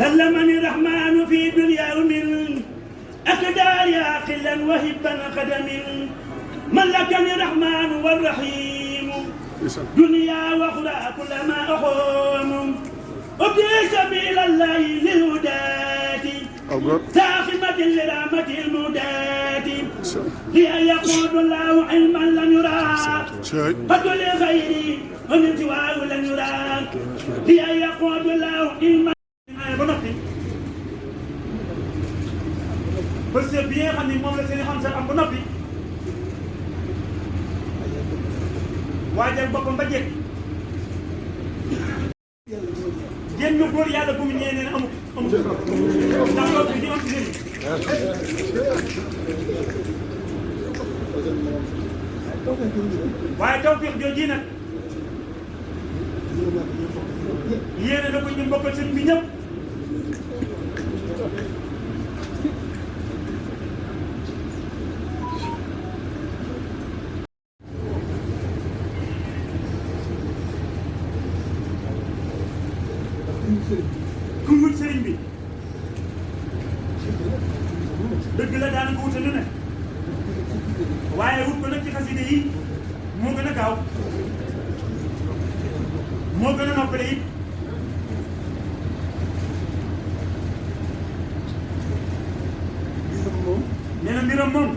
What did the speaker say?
سلمني الرحمن في دنيا من أقدار عاقلا وهبا قدم ملكني الرحمن والرحيم دنيا واخرى كلما اقوم ابدي سبيل الله للهداة ساخمة لرحمة المهداة لأن يقود الله علما لم يرى قد لغيري ومن سواه لم يرى لأن يقود الله علما parce que bi nga xam ni moom la seen xam sa am ba noppi waajal boppam ba jekk génn góor yàlla bu mu ñëwee nee na amul ndax loolu di am ci nit waaye tawfiix jooju nag yéene na ko ñu bokkal sëriñ bi ñëpp ku wut sëriñ bi dëgg la daanaka wute lu ne waaye wut ko nag ci xaside yi moo gën a gaaw moo gën a noppale it nee na mbiram moom